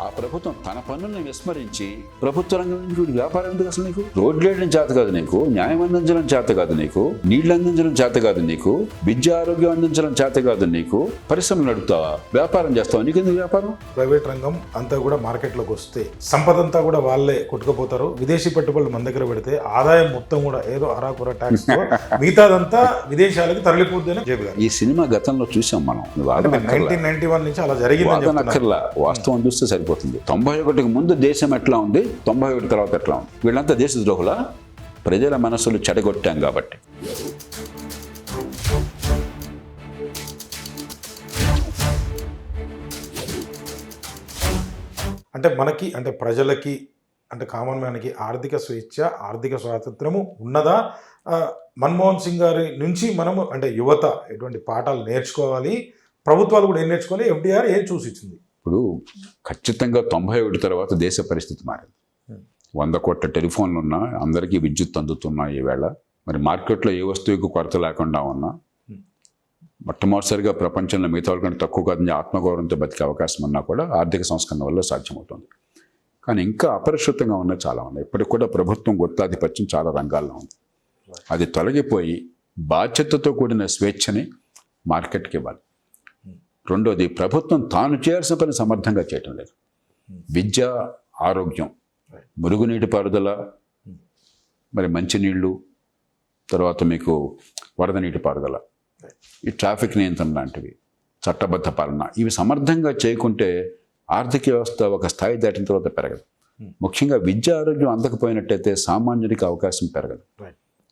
ఆ ప్రభుత్వం తన పన్నుల్ని విస్మరించి ప్రభుత్వ రంగం నుంచి వీడు వ్యాపారం ఎందుకు అసలు? నీకు రోడ్లు వేయడం చేత కాదు, నీకు న్యాయం అందించడం చేత కాదు, నీకు నీళ్లు అందించడం చేత కాదు, నీకు విద్య ఆరోగ్యం అందించడం చేత కాదు, నీకు పరిశ్రమలు నడుపుతావా, వ్యాపారం చేస్తావా? నీకు ఎందుకు వ్యాపారం? ప్రైవేట్ రంగం అంతా కూడా మార్కెట్లోకి వస్తే సంపద అంతా కూడా వాళ్ళే కొట్టుకుపోతారు. విదేశీ పెట్టుబడులు మన దగ్గర పెడితే ఆదాయం మొత్తం కూడా ఏదో అరాకుర ట్యాక్స్ మిగతాదంతా విదేశాలకి తరలిపోద్ది అని జేబీ గారు. ఈ సినిమా గతంలో చూసాం మనం. 1991 నుంచి అలా జరిగింది. అక్కర్లా, వాస్తవం చూస్తే సరిపోతుంది. 91కి ముందు దేశం ఎట్లా ఉంది, 91 తర్వాత ఎట్లా ఉంది? వీళ్ళంతా దేశ ద్రోహుల, ప్రజల మనసులు చెడగొట్టాం కాబట్టి. అంటే మనకి, అంటే ప్రజలకి, అంటే కామన్ మ్యాన్కి ఆర్థిక స్వేచ్ఛ, ఆర్థిక స్వాతంత్రము ఉన్నదా? మన్మోహన్ సింగ్ గారి నుంచి మనము అంటే యువత ఎటువంటి పాఠాలు నేర్చుకోవాలి, ప్రభుత్వాలు కూడా ఏం నేర్చుకోవాలి, ఎఫ్డీఆర్ ఏం చూసి ఇచ్చింది? ఇప్పుడు ఖచ్చితంగా 91 తర్వాత దేశ పరిస్థితి మారింది. 100 కోట్ల టెలిఫోన్లు ఉన్నా, అందరికీ విద్యుత్ అందుతున్నాయి ఈవేళ. మరి మార్కెట్లో ఏ వస్తువుకు కొరత లేకుండా ఉన్నా, మొట్టమొదటిసారిగా ప్రపంచంలో మిగతా వాళ్ళకంటే తక్కువ కాదని ఆత్మగౌరవంతో బతికే అవకాశం ఉన్నా కూడా ఆర్థిక సంస్కరణ వల్ల సాధ్యమవుతుంది. కానీ ఇంకా అపరిశుద్ధంగా ఉన్నాయి, చాలా ఉన్నాయి. ఇప్పటికి కూడా ప్రభుత్వం గుత్తాధిపత్యం చాలా రంగాల్లో ఉంది. అది తొలగిపోయి బాధ్యతతో కూడిన స్వేచ్ఛని మార్కెట్కి ఇవ్వాలి. రెండోది, ప్రభుత్వం తాను చేయాల్సిన పని సమర్థంగా చేయటం లేదు. విద్య, ఆరోగ్యం, మురుగునీటి పారుదల, మరి మంచినీళ్ళు, తర్వాత మీకు వరద నీటి పారుదల, ఈ ట్రాఫిక్ నియంత్రణ లాంటివి, చట్టబద్ధ పాలన, ఇవి సమర్థంగా చేయకుంటే ఆర్థిక వ్యవస్థ ఒక స్థాయి దాటిన తర్వాత పెరగదు. ముఖ్యంగా విద్య, ఆరోగ్యం అందకపోయినట్టయితే సామాన్యుడికి అవకాశం పెరగదు.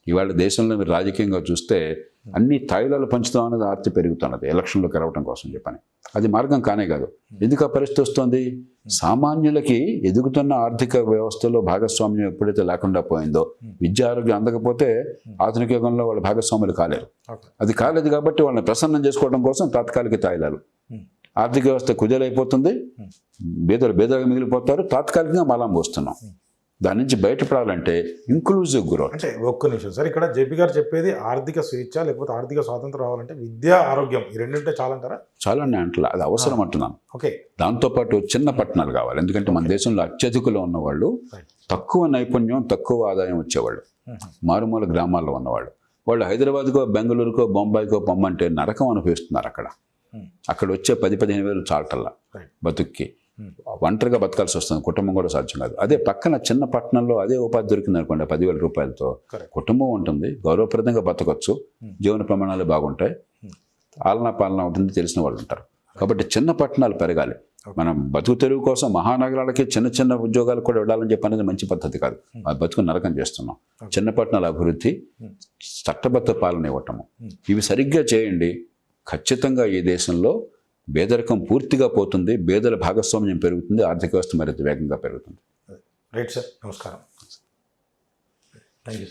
ఇవాళ దేశంలో మీరు రాజకీయంగా చూస్తే అన్ని తాయిలాలు పంచుతాం అనేది ఆర్తి పెరుగుతున్నది ఎలక్షన్లోకి రావడం కోసం చెప్పని. అది మార్గం కానే కాదు. ఎందుకు ఆ పరిస్థితి వస్తుంది? సామాన్యులకి ఎదుగుతున్న ఆర్థిక వ్యవస్థలో భాగస్వామ్యం ఎప్పుడైతే లేకుండా పోయిందో, విద్య, ఆరోగ్యం అందకపోతే ఆధునిక యుగంలో వాళ్ళు భాగస్వాములు కాలేరు. అది కాలేదు కాబట్టి వాళ్ళని ప్రసన్నం చేసుకోవడం కోసం తాత్కాలిక తాయిలాలు. ఆర్థిక వ్యవస్థ కుదేలైపోతుంది, బేదలుగా మిగిలిపోతారు, తాత్కాలికంగా మలం పోస్తున్నాం. దాని నుంచి బయటపడాలంటే ఇంక్లూజివ్ గ్రోత్. అంటే ఒక్క నిమిషం సార్, ఇక్కడ జేపీ గారు చెప్పేది ఆర్థిక స్వేచ్ఛ లేకపోతే ఆర్థిక స్వాతంత్రం రావాలంటే విద్య, ఆరోగ్యం ఈ రెండింటే చాలంటారా? చాలా అంటలా, అది అవసరం అంటున్నాను. ఓకే, దాంతోపాటు చిన్న పట్టణాలు కావాలి. ఎందుకంటే మన దేశంలో అత్యధికులో ఉన్నవాళ్ళు తక్కువ నైపుణ్యం, తక్కువ ఆదాయం వచ్చేవాళ్ళు, మారుమూల గ్రామాల్లో ఉన్నవాళ్ళు. వాళ్ళు హైదరాబాద్కో, బెంగళూరుకో, బొంబాయికో పొమ్మంటే నరకం అనిపిస్తున్నారు. అక్కడ వచ్చే 10-15 వేలు చాలటల్లా బతుక్కి. ఒంటరిగా బతకాల్సి వస్తుంది, కుటుంబం కూడా సాధ్యం కాదు. అదే పక్కన చిన్న పట్టణంలో అదే ఉపాధి దొరికింది అనుకోండి, 10,000 రూపాయలతో కుటుంబం ఉంటుంది, గౌరవప్రదంగా బతకొచ్చు, జీవన ప్రమాణాలు బాగుంటాయి, ఆలనా పాలన ఉంటుంది, తెలిసిన వాళ్ళు ఉంటారు. కాబట్టి చిన్న పట్టణాలు పెరగాలి. మనం బతుకు తెరువు కోసం మహానగరాలకి చిన్న చిన్న ఉద్యోగాలు కూడా వెళ్ళాలని చెప్పి అనేది మంచి పద్ధతి కాదు. ఆ బతుకు నరకం చేస్తున్నాం. చిన్న పట్టణాల అభివృద్ధి, చట్టబద్ధ పాలన ఇవ్వటము, ఇవి సరిగ్గా చేయండి. ఖచ్చితంగా ఈ దేశంలో పేదరికం పూర్తిగా పోతుంది, పేదల భాగస్వామ్యం పెరుగుతుంది, ఆర్థిక వ్యవస్థ మరింత వేగంగా పెరుగుతుంది. రైట్ సార్, నమస్కారం. Thank you.